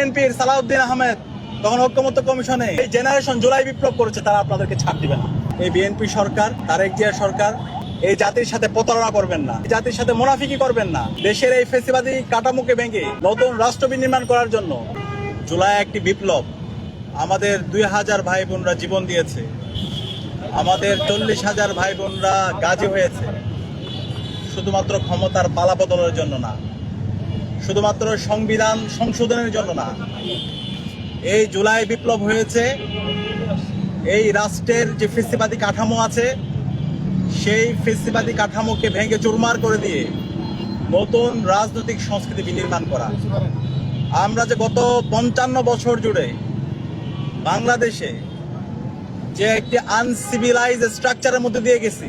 বিএনপির সালাউদ্দিন আহমেদ তখন ঐক্যমত্য কমিশনে এই জেনারেশন জুলাই বিপ্লব করেছে, তারা আপনাদেরকে ছাড় দিবে না। এই বিএনপি সরকার, তারেক জিয়া সরকার এই জাতির সাথে প্রতারণা করবেন না, জাতির সাথে মুনাফিকি করবেন না। দেশের এই ফেসিবাদী কাঠামোকে ভেঙে নতুন রাষ্ট্র বিনির্মাণ করার জন্য জুলাই একটি বিপ্লব। আমাদের 2000 ভাই বোনরা জীবন দিয়েছে, আমাদের 40,000 ভাই বোনরা গাজী হয়েছে, শুধুমাত্র ক্ষমতার পালাবদলের জন্য না, শুধুমাত্র সংবিধান সংশোধনের জন্য না। এই জুলাই বিপ্লব হয়েছে এই রাষ্ট্রের যে ফেসিবাদী কাঠামো আছে সেই ফেসিবাদী কাঠামোকে ভেঙে চুরমার করে দিয়ে নতুন রাজনৈতিক সংস্কৃতি বিনির্মাণ করা। আমরা যে গত 55 বছর জুড়ে বাংলাদেশে যে একটি আনসিভিলাইজ স্ট্রাকচারের মধ্যে দিয়ে গেছি,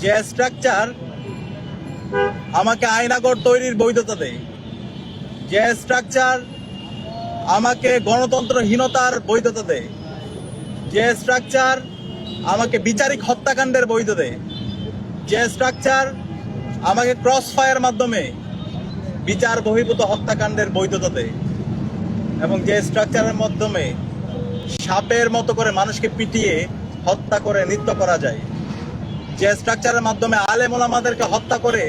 যে স্ট্রাকচার আমাকে আইনাগর তৈরির বৈধতা দেয়, যে স্ট্রাকচার আমাকে গণতন্ত্রহীনতার বৈধতা দেয়, যে স্ট্রাকচার আমাকে বিচারিক হত্যাকাণ্ডের বৈধ দেয়, যে স্ট্রাকচার আমাকে ক্রস ফায়ার মাধ্যমে বিচার বহির্ভূত হত্যাকাণ্ডের বৈধতা দেয়, এবং যে স্ট্রাকচারের মাধ্যমে সাপের মতো করে মানুষকে পিটিয়ে হত্যা করে নৃত্য করা যায়, যে স্ট্রাকচারের মাধ্যমে আলেম ওলামাদেরকে হত্যা করে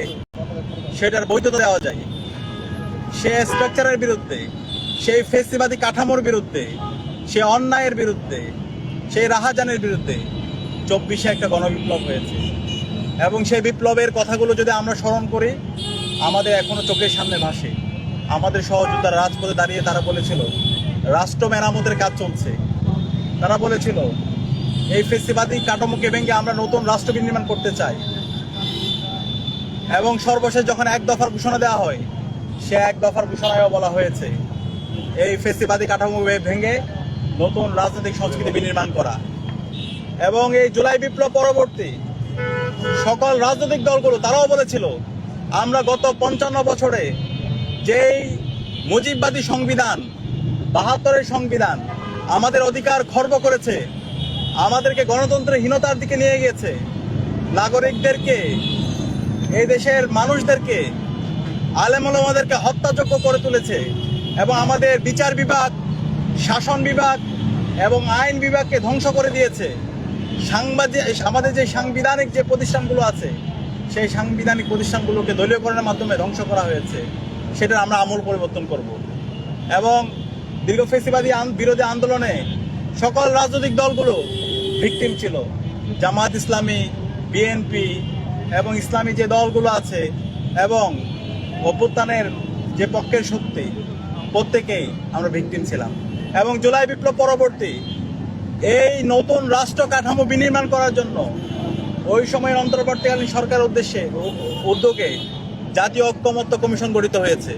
সেটার বৈধতা দেওয়া যায়, সে স্ট্রাকচারের বিরুদ্ধে, সেই ফেসিবাদী কাঠামোর বিরুদ্ধে, সে অন্যায়ের বিরুদ্ধে, সেই রাহাজানের বিরুদ্ধে 24-এ একটা গণবিপ্লব হয়েছে। এবং সেই বিপ্লবের কথাগুলো যদি আমরা স্মরণ করি, আমাদের এখনো চোখের সামনে ভাসে। আমাদের সহযোদ্ধারা রাজপথে দাঁড়িয়ে তারা বলেছিল রাষ্ট্র মেরামতের কাজ চলছে, তারা বলেছিল এই ফেসিবাদী কাঠামোকে ভেঙে আমরা নতুন রাষ্ট্র বিনির্মাণ করতে চাই। এবং সর্বশেষ যখন এক দফার ঘোষণা দেওয়া হয়, সে এক দফার ঘোষণায়ও বলা হয়েছে এই ফেসিবাদী কাঠামো ভেঙে নতুন রাজনৈতিক সংস্কৃতি বিনির্মাণ করা। এবং এই জুলাই বিপ্লব পরবর্তী সকল রাজনৈতিক দলগুলো তারাও বলেছিল আমরা গত 55 বছরে যেই মুজিববাদী সংবিধান, 72-এর সংবিধান আমাদের অধিকার খর্ব করেছে, আমাদেরকে গণতন্ত্রের হীনতার দিকে নিয়ে গিয়েছে, নাগরিকদেরকে, এই দেশের মানুষদেরকে, আলেম ওলামাদেরকে হত্যাযোগ্য করে তুলেছে, এবং আমাদের বিচার বিভাগ, শাসন বিভাগ এবং আইন বিভাগকে ধ্বংস করে দিয়েছে। আমাদের যে সাংবিধানিক যে প্রতিষ্ঠানগুলো আছে সেই সাংবিধানিক প্রতিষ্ঠানগুলোকে দলীয়করণের মাধ্যমে ধ্বংস করা হয়েছে। সেটা আমরা আমূল পরিবর্তন করব। এবং দীর্ঘ ফেসিবাদী বিরোধী আন্দোলনে সকল রাজনৈতিক দলগুলো ভিকটিম ছিল। জামাত ইসলামী, বিএনপি এবং ইসলামী যে দলগুলো আছে এবং অভ্যুত্থানের যে পক্ষের শক্তি, প্রত্যেকেই আমরা ভিকটিম ছিলাম। এবং জুলাই বিপ্লব পরবর্তী এই নতুন রাষ্ট্র কাঠামো বিনির্মাণ করার জন্য ওই সময়ের অন্তর্বর্তীকালীন সরকারের উদ্যোগে জাতীয় ঐক্যমত্য কমিশন গঠিত হয়েছে।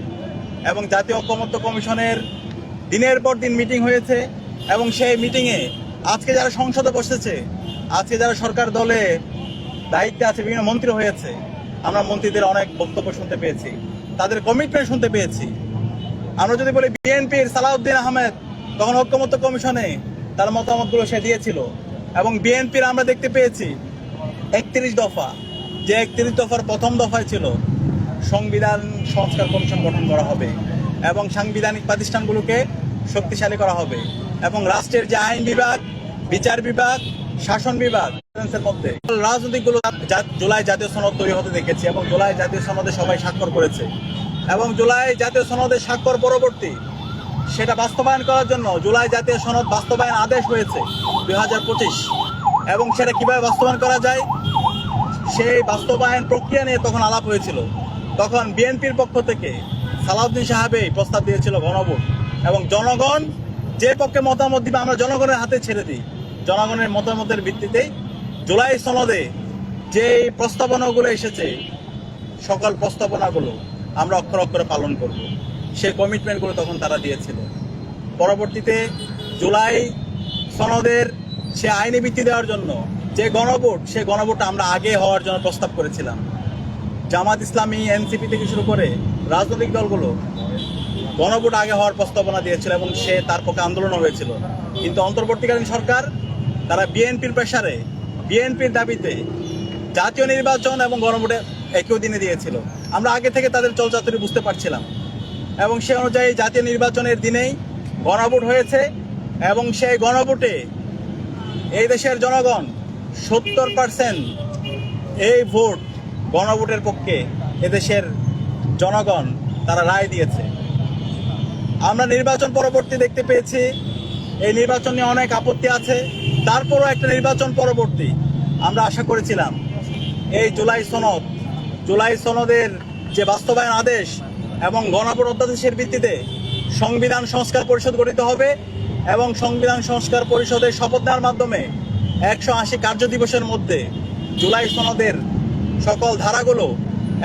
এবং জাতীয় ঐক্যমত্য কমিশনের দিনের পর দিন মিটিং হয়েছে। এবং সেই মিটিংয়ে আজকে যারা সংসদে বসেছে, আজকে যারা সরকার দলে দায়িত্বে আছে, বিভিন্ন মন্ত্রী হয়েছে, আমরা মন্ত্রীদের অনেক বক্তব্য শুনতে পেয়েছি, তাদের কমিটমেন্ট শুনতে পেয়েছি। আমরা যদি বলি বিএনপির সালাউদ্দিন আহমেদ তখন ঐক্যমত্য কমিশনে তার মতামতগুলো সে দিয়েছিল। এবং বিএনপির আমরা দেখতে পেয়েছি 31 দফা, যে 31 দফার প্রথম দফায় ছিল সংবিধান সংস্কার কমিশন গঠন করা হবে এবং সাংবিধানিক প্রতিষ্ঠানগুলোকে শক্তিশালী করা হবে, এবং রাষ্ট্রের যে আইন বিভাগ, বিচার বিভাগ, শাসন বিভাগ মধ্যে রাজনৈতিকগুলো জুলাই জাতীয় সনদ তৈরি হতে দেখেছি। এবং জুলাই জাতীয় সনদে সবাই স্বাক্ষর করেছে। এবং জুলাই জাতীয় সনদের স্বাক্ষর পরবর্তী সেটা বাস্তবায়ন করার জন্য জুলাই জাতীয় সনদ বাস্তবায়ন আদেশ হয়েছে 2025। এবং সেটা কিভাবে বাস্তবায়ন করা যায় সেই বাস্তবায়ন প্রক্রিয়া নিয়ে তখন আলাপ হয়েছিল। তখন বিএনপির পক্ষ থেকে সালাউদ্দিন সাহেবই প্রস্তাব দিয়েছিল গণভোট, এবং জনগণ যে পক্ষে মতামত দিবে আমরা জনগণের হাতে ছেড়ে দিই। জনগণের মতামতের ভিত্তিতেই জুলাই সনদে যে প্রস্তাবনাগুলো এসেছে সকল প্রস্তাবনাগুলো আমরা অক্ষর অক্ষরে পালন করব, সেই কমিটমেন্টগুলো তখন তারা দিয়েছিল। পরবর্তীতে জুলাই সনদের সে আইনি ভিত্তি দেওয়ার জন্য যে গণভোট, সেই গণভোটটা আমরা আগে হওয়ার জন্য প্রস্তাব করেছিলাম। জামাত ইসলামী, এনসিপি থেকে শুরু করে রাজনৈতিক দলগুলো গণভোট আগে হওয়ার প্রস্তাবনা দিয়েছিল এবং সে তার পক্ষে আন্দোলনও হয়েছিল। কিন্তু অন্তর্বর্তীকালীন সরকার তারা বিএনপির প্রেসারে, বিএনপির দাবিতে জাতীয় নির্বাচন এবং গণভোটে একই দিনে দিয়েছিল। আমরা আগে থেকে তাদের চলচাতুরি বুঝতে পারছিলাম। এবং সে অনুযায়ী জাতীয় নির্বাচনের দিনেই গণভোট হয়েছে এবং সেই গণভোটে এই দেশের জনগণ 70% এই ভোট গণভোটের পক্ষে এদেশের জনগণ তারা রায় দিয়েছে। আমরা নির্বাচন পরবর্তী দেখতে পেয়েছি এই নির্বাচন নিয়ে অনেক আপত্তি আছে, তারপরও একটা নির্বাচন পরবর্তী আমরা আশা করেছিলাম এই জুলাই সনদের যে বাস্তবায়ন আদেশ এবং গণভোট অধ্যাদেশের ভিত্তিতে সংবিধান সংস্কার পরিষদ গঠিত হবে এবং সংবিধান সংস্কার পরিষদের শপথ নেওয়ার মাধ্যমে 180 কার্য দিবসের মধ্যে জুলাই সনদের সকল ধারাগুলো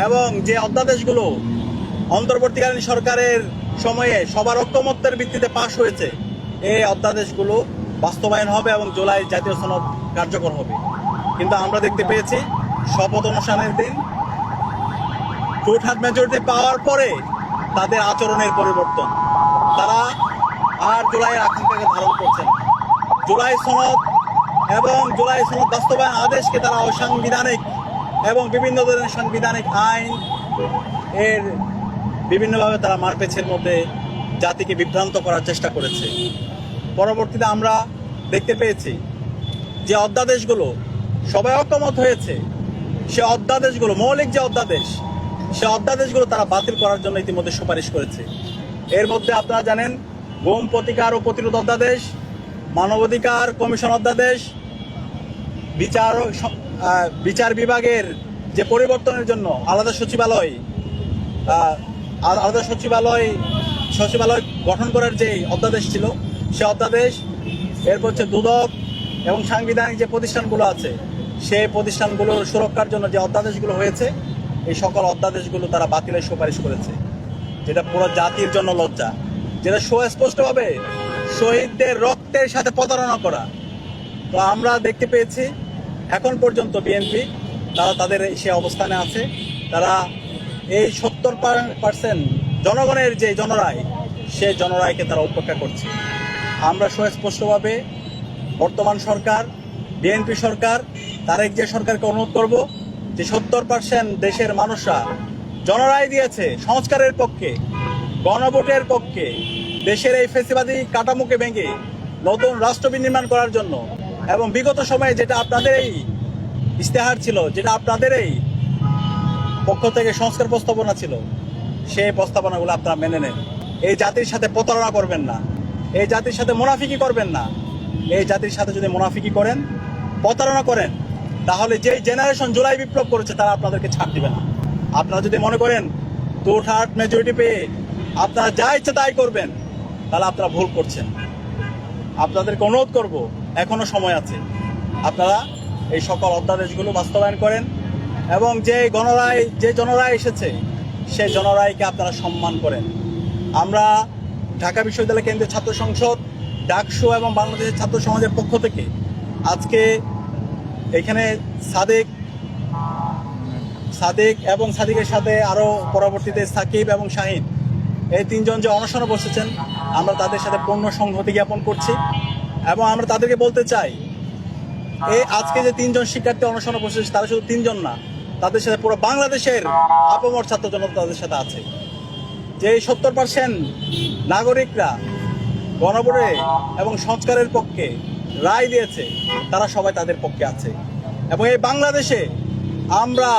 এবং যে অধ্যাদেশগুলো অন্তর্বর্তীকালীন সরকারের সময়ে সবার ঐকমত্যের ভিত্তিতে পাশ হয়েছে এই অধ্যাদেশগুলো বাস্তবায়ন হবে এবং জুলাই জাতীয় সনদ কার্যকর হবে। কিন্তু আমরা দেখতে পেয়েছি শপথ অনুষ্ঠানের দিন টু-থার্ড মেজরিটি পাওয়ার পরে তাদের আচরণের পরিবর্তন, তারা আর জুলাইয়ের আকাঙ্ক্ষাকে ধারণ করছেন। জুলাই সনদ এবং জুলাই সনদ বাস্তবায়ন আদেশকে তারা অসাংবিধানিক এবং বিভিন্ন ধরনের সাংবিধানিক আইন এর বিভিন্নভাবে তারা মারপেছের মধ্যে জাতিকে বিভ্রান্ত করার চেষ্টা করেছে। পরবর্তীতে আমরা দেখতে পেয়েছি যে অধ্যাদেশগুলো সবাই ঐকমত হয়েছে, সে অধ্যাদেশগুলো মৌলিক যে অধ্যাদেশ সে অধ্যাদেশগুলো তারা বাতিল করার জন্য ইতিমধ্যে সুপারিশ করেছে। এর মধ্যে আপনারা জানেন গুম প্রতিকার ও প্রতিরোধ অধ্যাদেশ, মানবাধিকার কমিশন অধ্যাদেশ, বিচার বিভাগের যে পরিবর্তনের জন্য আলাদা সচিবালয় গঠন করার যে অধ্যাদেশ ছিল সে অধ্যাদেশ, এরপর হচ্ছে দুদক এবং সাংবিধানিক যে প্রতিষ্ঠানগুলো আছে সেই প্রতিষ্ঠানগুলোর সুরক্ষার জন্য যে অধ্যাদেশগুলো হয়েছে এই সকল অধ্যাদেশগুলো তারা বাতিলের সুপারিশ করেছে, যেটা পুরো জাতির জন্য লজ্জা, যেটা সুস্পষ্টভাবে শহীদদের রক্তের সাথে প্রতারণা করা। তো আমরা দেখতে পেয়েছি এখন পর্যন্ত বিএনপি তারা তাদের সে অবস্থানে আছে, তারা এই 70% জনগণের যে জনরায় সে জনরায়কে তারা উপেক্ষা করছে। আমরা সুস্পষ্টভাবে বর্তমান সরকার বিএনপি সরকার তারেক যে সরকারকে অনুরোধ করব যে 70% দেশের মানুষরা জনরায় দিয়েছে সংস্কারের পক্ষে, গণভোটের পক্ষে, দেশের এই ফ্যাসিবাদী কাঠামোকে ভেঙে নতুন রাষ্ট্র বিনির্মাণ করার জন্য এবং বিগত সময়ে যেটা আপনাদের এই ইস্তেহার ছিল, যেটা আপনাদের এই পক্ষ থেকে সংস্কার প্রস্তাবনা ছিল সেই প্রস্তাবনাগুলো আপনারা মেনে নেন। এই জাতির সাথে প্রতারণা করবেন না, এই জাতির সাথে মুনাফিকি করবেন না। এই জাতির সাথে যদি মুনাফিকি করেন, প্রতারণা করেন, তাহলে যেই জেনারেশন জুলাই বিপ্লব করেছে তারা আপনাদেরকে ছাড় দিবে না। আপনারা যদি মনে করেন টু-থার্ড মেজরিটি পেয়ে আপনারা যা ইচ্ছে তাই করবেন, তাহলে আপনারা ভুল করছেন। আপনাদেরকে অনুরোধ করব এখনো সময় আছে, আপনারা এই সকল অধ্যাদেশগুলো বাস্তবায়ন করেন এবং যে জনরায় এসেছে সেই জনরায়কে আপনারা সম্মান করেন। আমরা ঢাকা বিশ্ববিদ্যালয় কেন্দ্রীয় ছাত্র সংসদ, ডাকসু এবং বাংলাদেশের ছাত্র সমাজের পক্ষ থেকে আজকে এখানে সাদেক এবং সাদিকের সাথে আরও পরবর্তীতে সাকিব এবং শাহিদ এই তিনজন যে অনশনে বসেছেন আমরা তাদের সাথে পূর্ণ সংহতি জ্ঞাপন করছি এবং আমরা তাদেরকে বলতে চাই এই আজকে যে তিনজন শিক্ষার্থী অনশনে বসেছে তারা শুধু তিনজন না, তাদের সাথে পুরো বাংলাদেশের আপামর ছাত্র জনতা তাদের সাথে আছে। যে 70% নাগরিকরা গণভোটে এবং সংস্কারের পক্ষে রায় দিয়েছে তারা সবাই তাদের পক্ষে আছে এবং এই বাংলাদেশে আমরা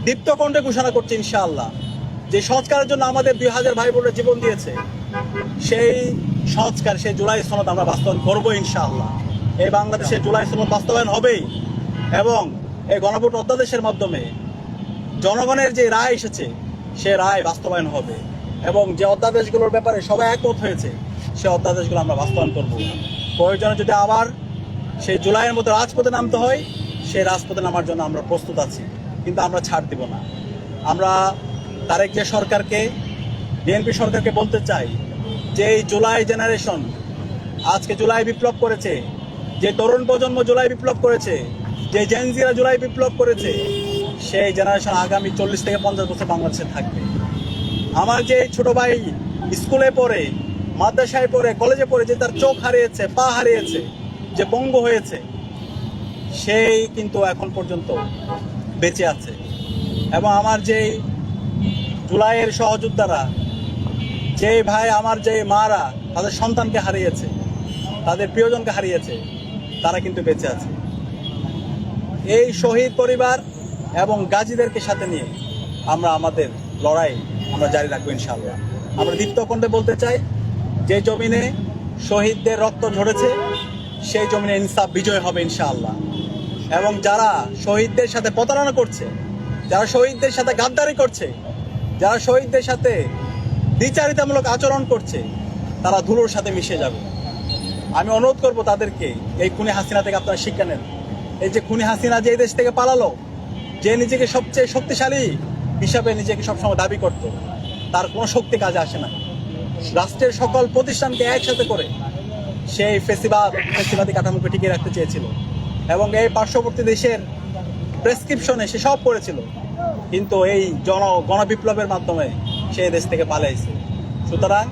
দীপ্ত কণ্ঠে ঘোষণা করছি ইনশাআল্লাহ যে সংস্কারের জন্য আমাদের 2000 ভাই বোনেরা জীবন দিয়েছে, সেই সংস্কার সেই জুলাই সনদ আমরা বাস্তবায়ন করবো ইনশাআল্লাহ। এই বাংলাদেশে জুলাই সনদ বাস্তবায়ন হবেই এবং এই গণভোট অধ্যাদেশের মাধ্যমে জনগণের যে রায় এসেছে সে রায় বাস্তবায়ন হবে এবং যে অধ্যাদেশগুলোর ব্যাপারে সবাই একমত হয়েছে সে অধ্যাদেশগুলো আমরা বাস্তবায়ন করব। প্রয়োজনে যদি আবার সেই জুলাইয়ের মতো রাজপথে নামতে হয় সেই রাজপথে নামার জন্য আমরা প্রস্তুত আছি, কিন্তু আমরা ছাড় দিব না। আমরা তারেক যে সরকারকে, বিএনপি সরকারকে বলতে চাই যে এই জুলাই জেনারেশন আজকে জুলাই বিপ্লব করেছে, যে তরুণ প্রজন্ম জুলাই বিপ্লব করেছে, যে জেনজিরা জুলাই বিপ্লব করেছে, সেই জেনারেশন আগামী 40 থেকে 50 বছর বাংলাদেশে থাকবে। আমার যে ছোট ভাই স্কুলে পড়ে, মাদ্রাসায় পড়ে, কলেজে পড়ে, যে তার চোখ হারিয়েছে, পা হারিয়েছে, যে পঙ্গু হয়েছে, সেই কিন্তু এখন পর্যন্ত বেঁচে আছে। এবং আমার যে জুলাইয়ের সহযোদ্ধারা যে ভাই আমার, যে মারা তাদের সন্তানকে হারিয়েছে, তাদের প্রিয়জনকে হারিয়েছে, তারা কিন্তু বেঁচে আছে। এই শহীদ পরিবার এবং গাজীদেরকে সাথে নিয়ে আমরা আমাদের লড়াই আমরা জারি রাখবো ইনশাআল্লাহ। আমরা দীপ্ত কণ্ঠে বলতে চাই, যে জমিনে শহীদদের রক্ত ঝরেছে সেই জমিনে ইনসাফ বিজয় হবে ইনশাআল্লাহ। এবং যারা শহীদদের সাথে প্রতারণা করছে, যারা শহীদদের সাথে গাদ্দারি করছে, যারা শহীদদের সাথে দ্বিচারিতামূলক আচরণ করছে, তারা ধুলোর সাথে মিশে যাবে। আমি অনুরোধ করব তাদেরকে, এই খুনি হাসিনা থেকে আপনারা শিক্ষা নেন। এই যে খুনি হাসিনা যে এই দেশ থেকে পালালো, যে নিজেকে সবচেয়ে শক্তিশালী হিসাবে নিজেকে সবসময় দাবি করত, তার কোনো শক্তি কাজে আসে না। রাষ্ট্রের সকল প্রতিষ্ঠানকে একসাথে করে সেই ফেসিবাদী কাঠামোকে টিকিয়ে রাখতে চেয়েছিল এবং এই পার্শ্ববর্তী দেশের প্রেসক্রিপশনে সে সব করেছিল, কিন্তু এই গণবিপ্লবের মাধ্যমে সে দেশ থেকে পালাইছে। সুতরাং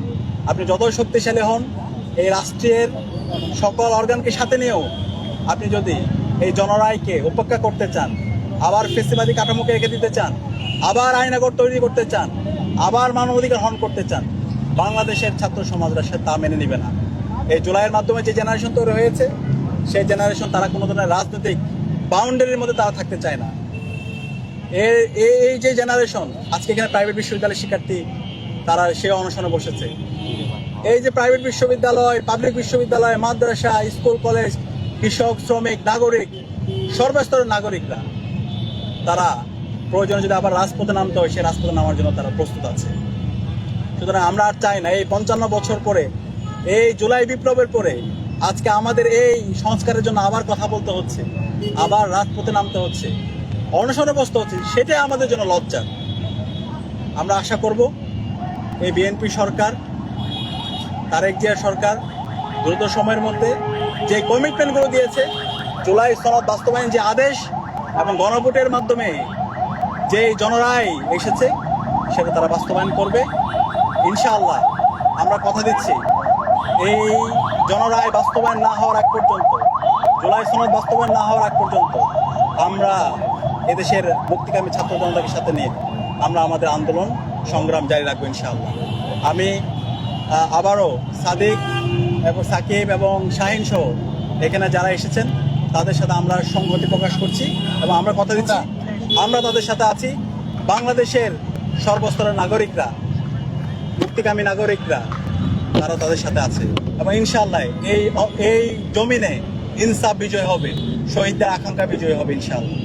আপনি যতই শক্তিশালী হন, এই রাষ্ট্রের সকল অর্গানকে সাথে নিয়েও আপনি যদি এই জনরায়কে উপেক্ষা করতে চান, আবার ফেসিবাদী কাঠামোকে রেখে দিতে চান, আবার আইনাগর তৈরি করতে চান, আবার মানবাধিকার হরণ করতে চান, বাংলাদেশের ছাত্র সমাজরা সে তা মেনে নেবে না। এই জুলাইয়ের মাধ্যমে যে জেনারেশন তৈরি হয়েছে, সেই জেনারেশন তারা কোনো ধরনের রাজনৈতিক বাউন্ডারির মধ্যে তারা থাকতে চায় না। এই যে জেনারেশন, আজকে এখানে প্রাইভেট বিশ্ববিদ্যালয়ের শিক্ষার্থী তারা সে অনশনে বসেছে। এই যে প্রাইভেট বিশ্ববিদ্যালয়, পাবলিক বিশ্ববিদ্যালয়, মাদ্রাসা, স্কুল, কলেজ, কৃষক, শ্রমিক, নাগরিক, সর্বস্তরের নাগরিকরা তারা প্রয়োজনে যদি আবার রাজপথে নামতে হয়, সে রাজপথে নামার জন্য তারা প্রস্তুত আছে। সুতরাং আমরা আর চাই না এই 55 বছর পরে, এই জুলাই বিপ্লবের পরে আজকে আমাদের এই সংস্কারের জন্য আবার কথা বলতে হচ্ছে, আবার রাজপথে নামতে হচ্ছে, অনশনে বসতে হচ্ছে। সেটাই আমাদের জন্য লজ্জা। আমরা আশা করব এই বিএনপি সরকার, তারেক জিয়ার সরকার দ্রুত সময়ের মধ্যে যে কমিটমেন্টগুলো দিয়েছে, জুলাই সনদ বাস্তবায়ন যে আদেশ এবং গণভোটের মাধ্যমে যে জনরায় এসেছে, সেটা তারা বাস্তবায়ন করবে ইনশাআল্লাহ। আমরা কথা দিচ্ছি, এই জনরায় বাস্তবায়ন না হওয়ার আগ পর্যন্ত, জুলাই সনদ বাস্তবায়ন না হওয়ার আগ পর্যন্ত আমরা এদেশের মুক্তিকামী ছাত্র জনতাকে সাথে নিয়ে আমরা আমাদের আন্দোলন সংগ্রাম জারি রাখবো ইনশাআল্লাহ। আমি আবারও সাদিক এবং সাকিব এবং শাহিন সহ এখানে যারা এসেছেন তাদের সাথে আমরা সংহতি প্রকাশ করছি এবং আমরা কথা দিচ্ছি আমরা তাদের সাথে আছি। বাংলাদেশের সর্বস্তরের নাগরিকরা, মুক্তিকামী নাগরিকরা, তারা তাদের সাথে আছে এবং ইনশাআল্লাহ এই জমিনে ইনসাফ বিজয় হবে, শহীদদের আকাঙ্ক্ষা বিজয় হবে ইনশাআল্লাহ।